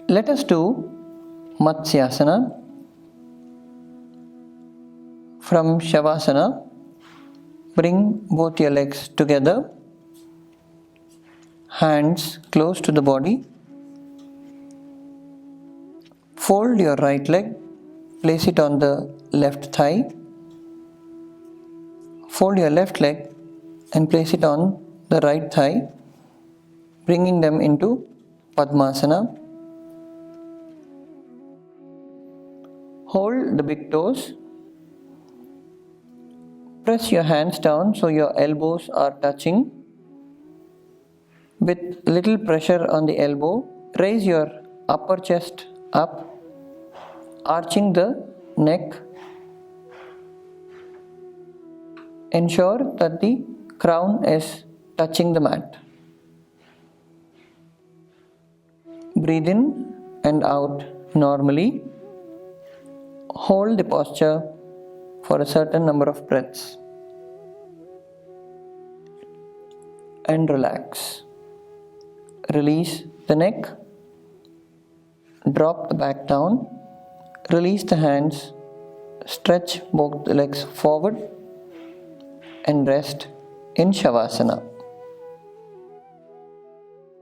Let us do Matsyasana. From Shavasana, bring both your legs together, hands close to the body. Fold your right leg, place it on the left thigh. Fold your left leg and place it on the right thigh, bringing them into Padmasana. Hold the big toes. Press your hands down so your elbows are touching. With little pressure on the elbow, raise your upper chest up, arching the neck. Ensure that the crown is touching the mat. Breathe in and out normally. Hold the posture for a certain number of breaths and relax. Release the neck, drop the back down, release the hands, stretch both the legs forward and rest in Shavasana.